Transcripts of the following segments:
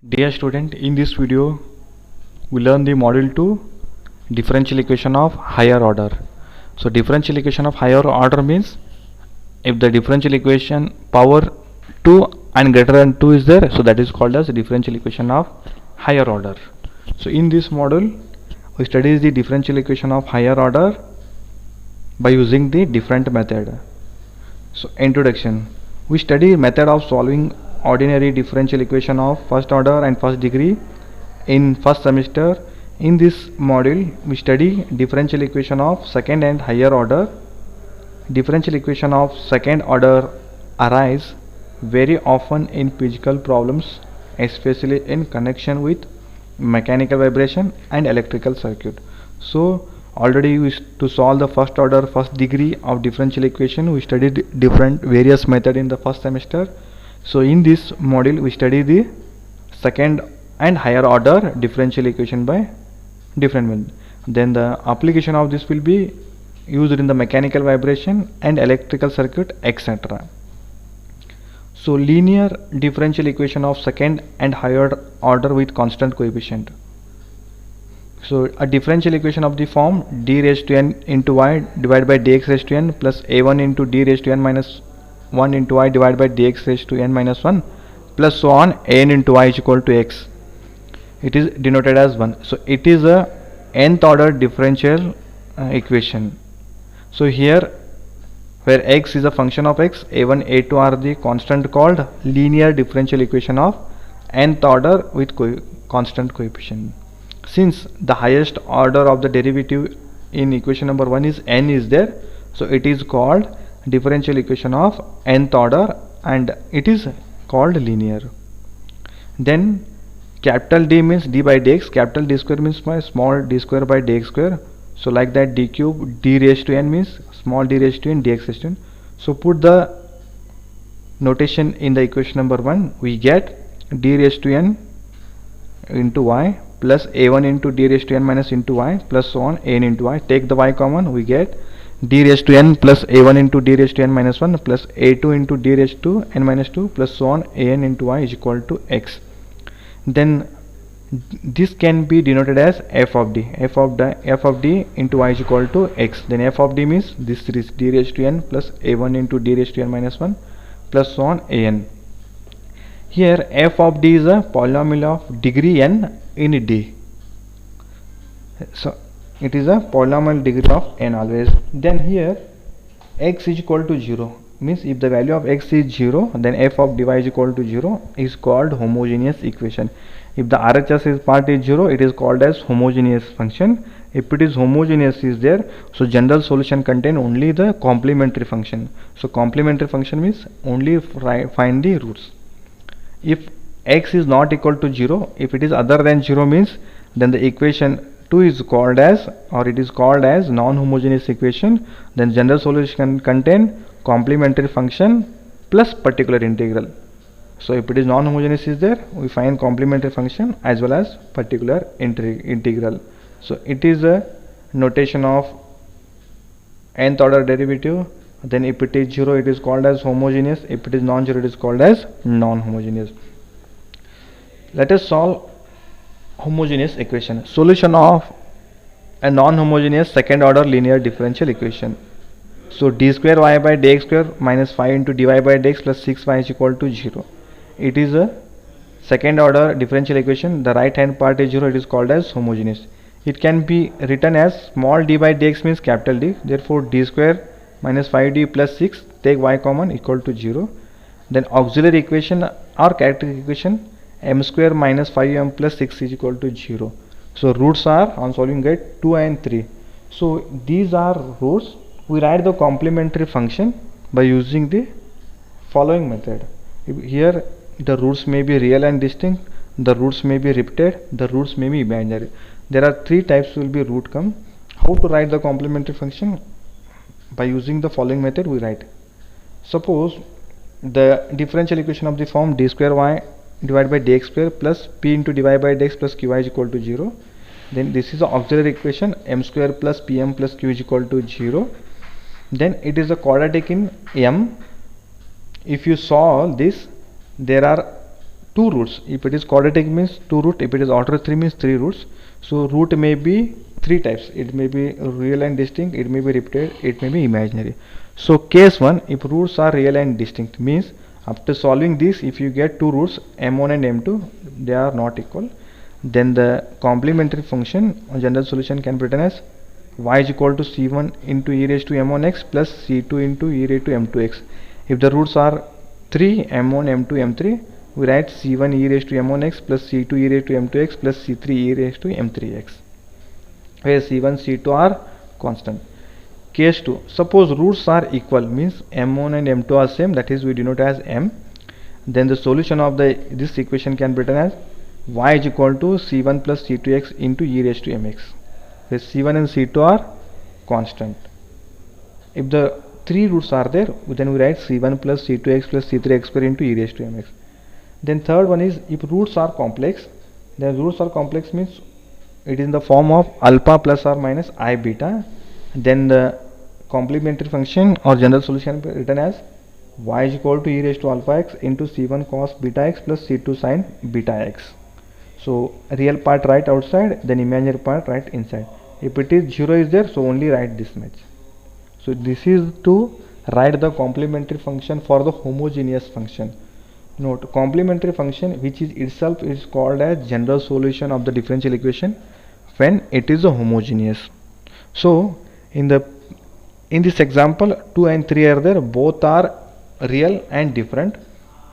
Dear student, in this video we learn the model 2 differential equation of higher order. So differential equation of higher order means if the differential equation power 2 and greater than 2 is there, so that is called as differential equation of higher order. So in this model we study the differential equation of higher order by using the different method. So introduction, we study method of solving ordinary differential equation of first order and first degree in first semester. In this module we study differential equation of second and higher order. Differential equation of second order arise very often in physical problems, especially in connection with mechanical vibration and electrical circuit. So already to solve the first order first degree of differential equation we studied different various method in the first semester. So in this module we study the second and higher order differential equation by different method. Then the application of this will be used in the mechanical vibration and electrical circuit, etc. So linear differential equation of second and higher order with constant coefficient. So a differential equation of the form d raised to n into y divided by dx raised to n plus a1 into d raised to n minus 1 into y divided by dx raised to n minus 1 plus so on n into y is equal to x. It is denoted as 1. So it is a nth order differential equation. So here where x is a function of x, a1 a2 are the constant called linear differential equation of nth order with constant coefficient. Since the highest order of the derivative in equation number 1 is n is there, so it is called differential equation of nth order and it is called linear. Then capital D means d by dx, capital D square means my small d square by dx square. So like that d cube d raised to n means small d raised to n dx raised to n. So put the notation in the equation number 1, we get d raised to n into y plus a1 into d raised to n minus into y plus so on n into y. Take the y common, we get d raised to n plus a1 into d raised to n minus 1 plus a2 into d raised to n minus 2 plus so on an into y is equal to x. Then this can be denoted as f of d. F of d into y is equal to x. Then f of d means this is d raised to n plus a1 into d raised to n minus 1 plus so on an. Here f of d is a polynomial of degree n in d. So it is a polynomial degree of n always. Then here x is equal to 0 means if the value of x is 0, then f of dy is equal to 0 is called homogeneous equation. If the RHS is part is 0, it is called as homogeneous function. If it is homogeneous is there, so general solution contain only the complementary function. So complementary function means only find the roots. If x is not equal to 0, if it is other than 0 means then the equation 2 is called as, or it is called as non-homogeneous equation. Then general solution contain complementary function plus particular integral. So if it is non-homogeneous is there, we find complementary function as well as particular integral. So it is a notation of nth order derivative. Then if it is 0, it is called as homogeneous. If it is non-zero, it is called as non-homogeneous. Let us solve homogeneous equation. Solution of a non-homogeneous second order linear differential equation. So d square y by dx square minus 5 into dy by dx plus 6y is equal to 0. It is a second order differential equation. The right hand part is 0, it is called as homogeneous. It can be written as small d by dx means capital D. Therefore d square minus 5d plus 6, take y common, equal to 0. Then auxiliary equation or characteristic equation m square minus 5m plus 6 is equal to 0. So roots are, on solving, get 2 and 3. So these are roots. We write the complementary function by using the following method. Here the roots may be real and distinct, the roots may be repeated, the roots may be imaginary. There are three types will be root come. How to write the complementary function? By using the following method we write. Suppose the differential equation of the form d square y divided by dx square plus p into dy by dx plus qy is equal to 0. Then this is the auxiliary equation m square plus pm plus q is equal to 0. Then it is a quadratic in m. If you solve this, there are two roots. If it is quadratic means two root, if it is order 3 means three roots. So root may be three types. It may be real and distinct, it may be repeated, it may be imaginary. So case 1, if roots are real and distinct means after solving this, if you get two roots m1 and m2, they are not equal, then the complementary function or general solution can be written as y is equal to c1 into e raised to m1x plus c2 into e raised to m2x. If the roots are 3, m1, m2, m3, we write c1 e raised to m1x plus c2 e raised to m2x plus c3 e raised to m3x, where c1, c2 are constant. Case 2, suppose roots are equal means m1 and m2 are same, that is we denote as m. Then the solution of this equation can be written as y is equal to c1 plus c2x into e raised to mx, where c1 and c2 are constant. If the three roots are there, then we write c1 plus c2x plus c3x square into e raised to mx. Then third one is if roots are complex, then roots are complex means it is in the form of alpha plus or minus I beta. Then the complementary function or general solution can be written as y is equal to e raised to alpha x into c1 cos beta x plus c2 sin beta x. So real part write outside, then imaginary part write inside. If it is 0 is there, so only write this much. So this is to write the complementary function for the homogeneous function. Note, complementary function which is itself is called as general solution of the differential equation when it is a homogeneous. So in this example 2 and 3 are there, both are real and different,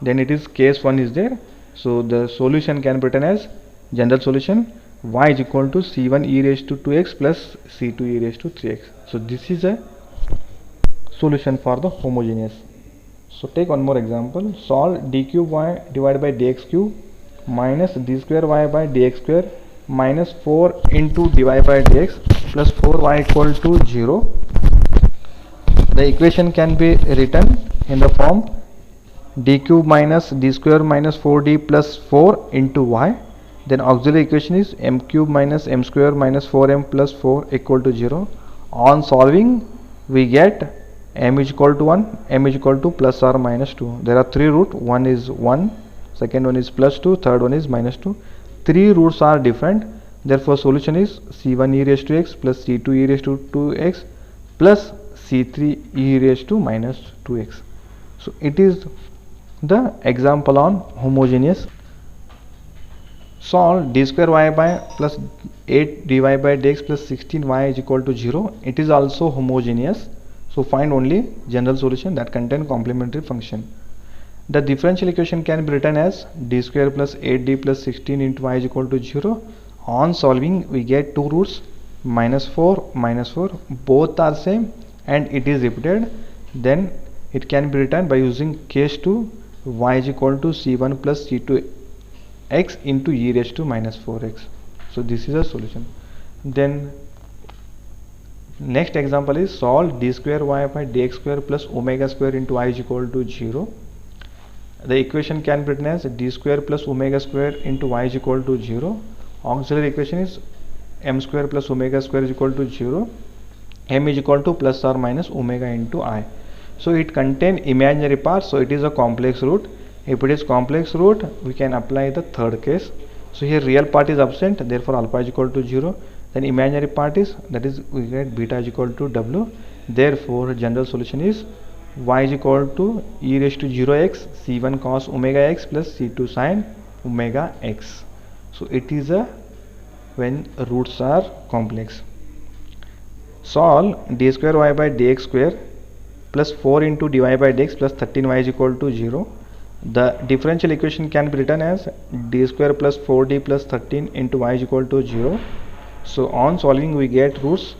then it is case 1 is there. So the solution can be written as general solution y is equal to c1 e raised to 2x plus c2 e raised to 3x. So this is a solution for the homogeneous. So take one more example. Solve d cube y divided by dx cube minus d square y by dx square minus 4 into dy by dx plus 4y equal to 0. The equation can be written in the form d cube minus d square minus 4d plus 4 into y. Then auxiliary equation is m cube minus m square minus 4m plus 4 equal to 0. On solving we get m is equal to 1, m is equal to plus or minus 2. There are three roots, one is 1, second one is plus 2, third one is minus 2. Three roots are different, therefore solution is c1 e raised to x plus c2 e raised to 2x plus c3 e raised to minus 2x. So it is the example on homogeneous. Solve d square y by plus 8 dy by dx plus 16y is equal to 0. It is also homogeneous. So find only general solution that contain complementary function. The differential equation can be written as d square plus 8d plus 16 into y is equal to 0. On solving we get two roots minus 4 minus 4, both are same and it is repeated. Then it can be written by using case 2 y is equal to c1 plus c2 x into e raised to minus 4x. So this is a solution. Then next example is solve d square y by dx square plus omega square into y is equal to 0. The equation can be written as d square plus omega square into y is equal to 0. Auxiliary equation is m square plus omega square is equal to 0. M is equal to plus or minus omega into I. So it contains imaginary part, so it is a complex root. If it is complex root, we can apply the third case. So here real part is absent, therefore alpha is equal to 0. Then imaginary part is, that is we get beta is equal to w. Therefore general solution is y is equal to e raised to 0x c1 cos omega x plus c2 sin omega x. So it is a when roots are complex. Solve d square y by dx square plus 4 into dy by dx plus 13y is equal to 0. The differential equation can be written as d square plus 4d plus 13 into y is equal to 0. So on solving we get roots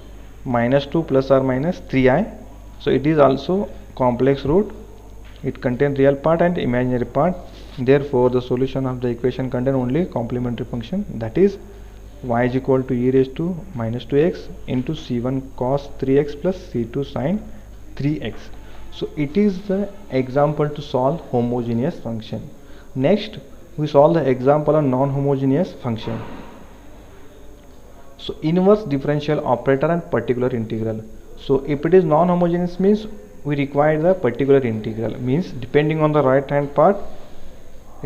minus 2 plus or minus 3i. So it is also complex root. It contains real part and imaginary part. Therefore the solution of the equation contain only complementary function, that is y is equal to e raised to minus 2x into c1 cos 3x plus c2 sin 3x. So it is the example to solve homogeneous function. Next we solve the example on non-homogeneous function. So inverse differential operator and particular integral. So if it is non-homogeneous means we require the particular integral, means depending on the right hand part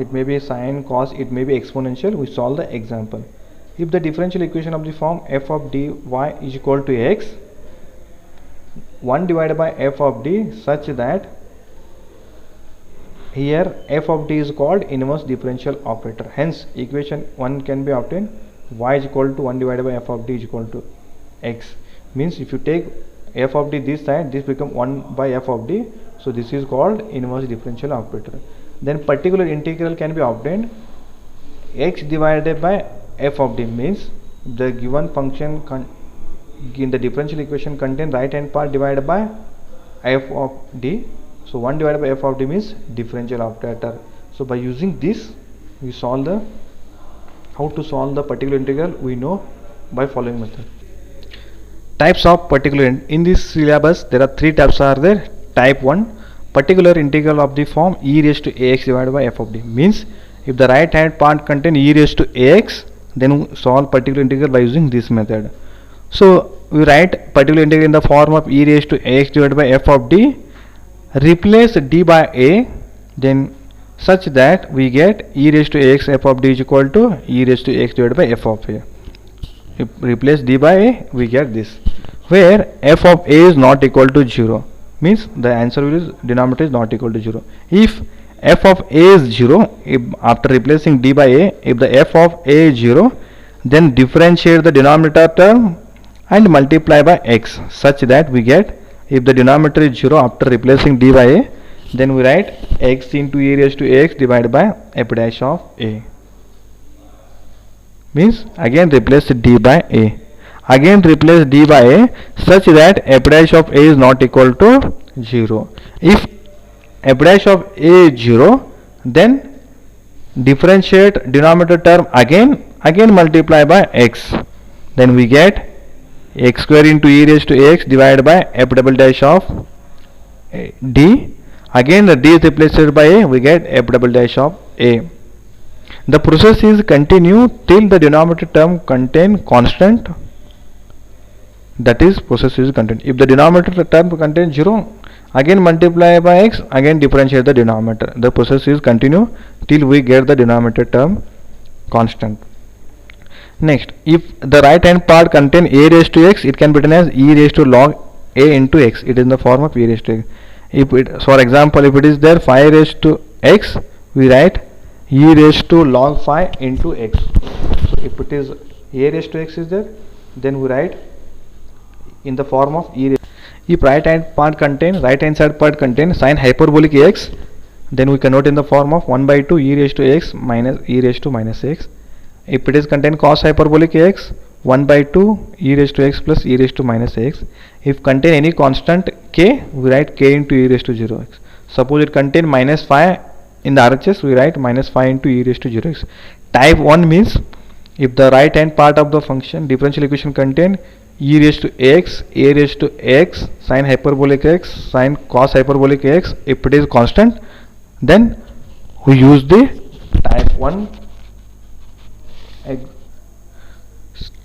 it may be sine, cos, it may be exponential. We solve the example. If the differential equation of the form f of dy is equal to x, 1 divided by f of d, such that here f of d is called inverse differential operator. Hence equation 1 can be obtained, y is equal to 1 divided by f of d is equal to x. Means if you take f of d this side, this become 1 by f of d, so this is called inverse differential operator. Then particular integral can be obtained, x divided by f of d, means the given function in the differential equation contain right hand part divided by f of d. So 1 divided by f of d means differential operator. So by using this we solve the, how to solve the particular integral we know by following method. Types of particular in this syllabus there are 3 types are there. Type 1, particular integral of the form e raised to ax divided by f of d, means if the right hand part contain e raised to ax, then we solve particular integral by using this method. So we write particular integral in the form of e raised to ax divided by f of d, replace d by a, then such that we get e raised to ax f of d is equal to e raised to ax divided by f of a. If replace d by a, we get this, where f of a is not equal to 0, means the answer is denominator is not equal to 0. If f of a is 0, if after replacing d by a, if the f of a is 0, then differentiate the denominator term and multiply by x, such that we get, if the denominator is 0 after replacing d by a, then we write x into e raised to x divided by f dash of a. Means again replace d by a, again replace d by a, such that f dash of a is not equal to 0. If f dash of a is 0, then differentiate denominator term again multiply by x, then we get x square into e raised to x divided by f double dash of d, again the d is replaced by a, we get f double dash of a. The process is continue till the denominator term contain constant, that is process is continue. If the denominator term contains 0, again multiply by x, again differentiate the denominator. The process is continue till we get the denominator term constant. Next, if the right hand part contain a raised to x, it can be written as e raised to log a into x. It is in the form of e raised to x. If it, for example, if it is there 5 raised to x, we write e raised to log 5 into x. So if it is a raised to x is there, then we write in the form of e raised. If right hand side part contain sine hyperbolic x, then we convert in the form of 1 by 2 e raised to x minus e raised to minus x. If it is contain cos hyperbolic x, 1 by 2 e raised to x plus e raised to minus x. If contain any constant k, we write k into e raised to 0x. Suppose it contain minus 5 in the RHS, we write minus 5 into e raised to 0x. Type 1 means if the right hand part of the function differential equation contain e raised to x, a raised to x, sine hyperbolic x, sine cos hyperbolic x, if it is constant, then we use the type 1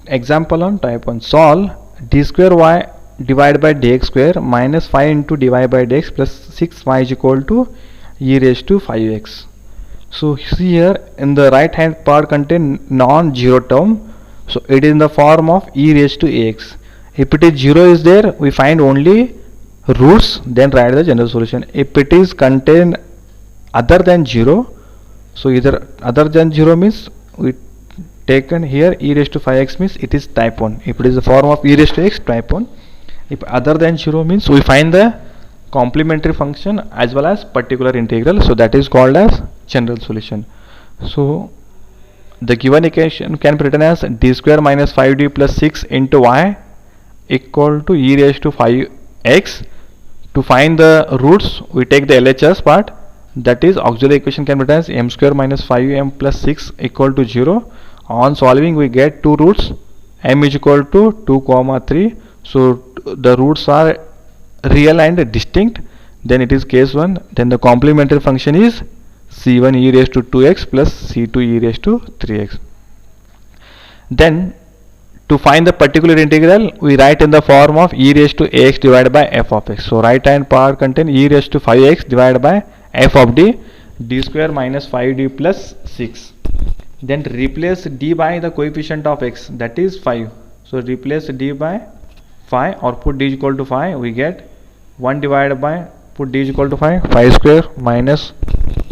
example on type 1. Solve d square y divided by dx square minus 5 into dy by dx plus 6y is equal to e raised to 5x. So see here in the right hand part contain non-zero term, so it is in the form of e raised to ax. If it is 0 is there, we find only roots, then write the general solution. If it is contain other than 0, so either other than 0 means we taken here e raised to 5x means it is type 1. If it is the form of e raised to x, type 1. If other than 0 means we find the complementary function as well as particular integral, so that is called as general solution. So the given equation can be written as d square minus 5d plus 6 into y equal to e raised to 5x. To find the roots, we take the LHS part, that is auxiliary equation can be written as m square minus 5m plus 6 equal to 0. On solving we get two roots, m is equal to 2, 3. So the roots are real and distinct, then it is case 1. Then the complementary function is c1 e raised to 2x plus c2 e raised to 3x. Then to find the particular integral, we write in the form of e raised to ax divided by f of x. So right hand part contain e raised to 5x divided by f of d. d square minus 5d plus 6. Then replace d by the coefficient of x, that is 5. So replace d by 5 or put d is equal to 5. We get 1 divided by, put d is equal to 5 square minus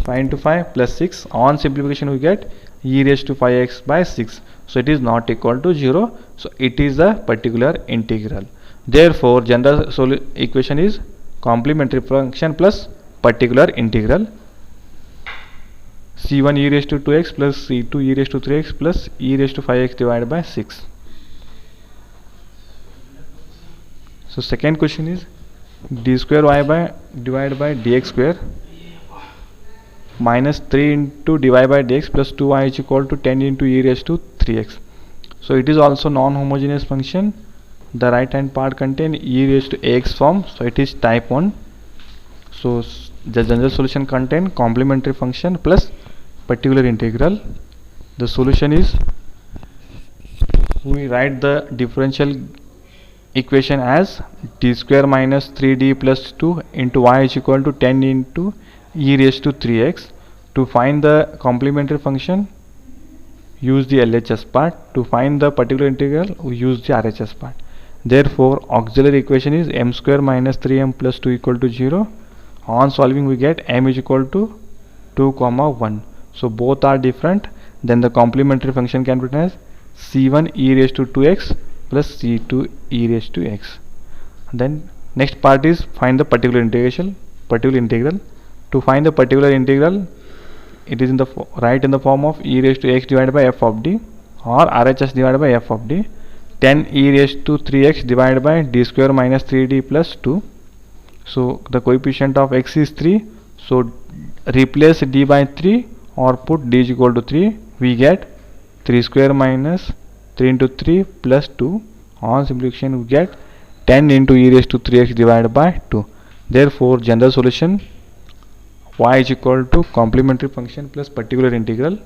5 into 5 plus 6. On simplification we get e raised to 5x by 6. So it is not equal to 0. So it is a particular integral. Therefore general equation is complementary function plus particular integral. c1 e raised to 2x plus c2 e raised to 3x plus e raised to 5x divided by 6. So second question is d square y by divided by dx square minus 3 into dy by dx plus 2y is equal to 10 into e raised to 3x. So it is also non-homogeneous function. The right hand part contain e raised to ax form, so it is type 1. So the general solution contain complementary function plus particular integral. The solution is, we write the differential equation as d square minus 3d plus 2 into y is equal to 10 into e raised to 3x. To find the complementary function, use the LHS part. To find the particular integral, we use the RHS part. Therefore auxiliary equation is m square minus 3m plus 2 equal to 0. On solving we get m is equal to 2 comma 1. So both are different. Then the complementary function can be written as c1 e raised to 2x plus c2 e raised to x. Then next part is find the particular integral. To find the particular integral, it is in the in the form of e raised to x divided by f of d or RHS divided by f of d. 10 e raised to 3x divided by d square minus 3d plus 2. So the coefficient of x is 3. So replace d by 3 or put d is equal to 3. We get 3 square minus 3 into 3 plus 2. On simplification we get 10 into e raised to 3x divided by 2. Therefore general solution, y is equal to complementary function plus particular integral.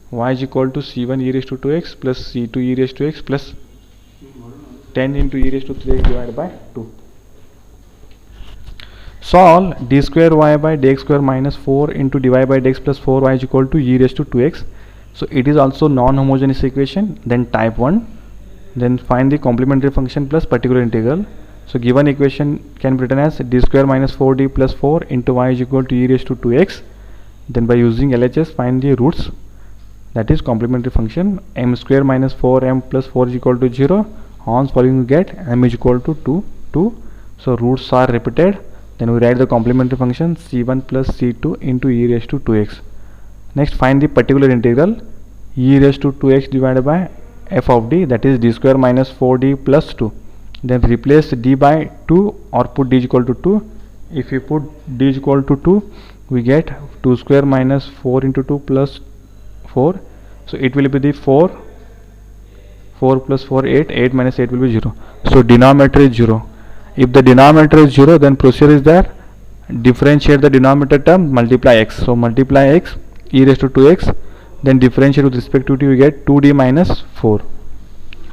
Y is equal to c1 e raised to 2x plus c2 e raised to x plus 10 into e raised to 3x divided by 2. Solve d square y by dx square minus 4 into dy by dx plus 4y is equal to e raised to 2x. So it is also non-homogeneous equation, then type 1. Then find the complementary function plus particular integral. So given equation can be written as d square minus 4d plus 4 into y is equal to e raised to 2x. Then by using LHS find the roots, that is complementary function. M square minus 4m plus 4 is equal to 0. On solving we get m is equal to 2. So roots are repeated. Then we write the complementary function c1 plus c2 into e raised to 2x. Next find the particular integral, e raised to 2x divided by f of d, that is d square minus 4d plus 2. Then replace d by 2 or put d is equal to 2. If you put d is equal to 2, we get 2 square minus 4 into 2 plus 4. So it will be the 4 plus 4 8 minus 8 will be 0. So denominator is 0. If the denominator is 0, then procedure is there, differentiate the denominator term, multiply x. So multiply x e raised to 2x, then differentiate with respect to t, we get 2d minus 4.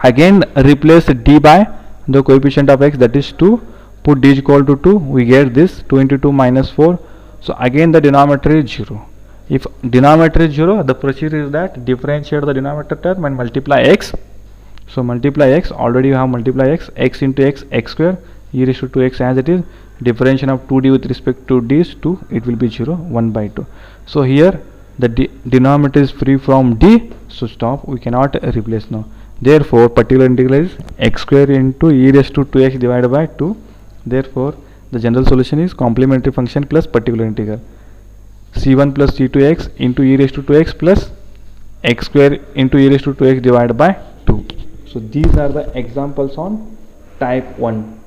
Again replace d by the coefficient of x, that is 2. Put d is equal to 2, we get this 2 into 2 minus 4. So again the denominator is 0. If denominator is 0, the procedure is that differentiate the denominator term and multiply x. So multiply x, already you have multiply x into x square e raised to 2x as it is. Differentiation of 2d with respect to d is 2, it will be 0, 1 by 2. So here the denominator is free from d, so stop, we cannot replace now. Therefore particular integral is x square into e raised to 2x divided by 2. Therefore the general solution is complementary function plus particular integral, c1 plus c2x into e raised to 2x plus x square into e raised to 2x divided by 2. So these are the examples on type 1.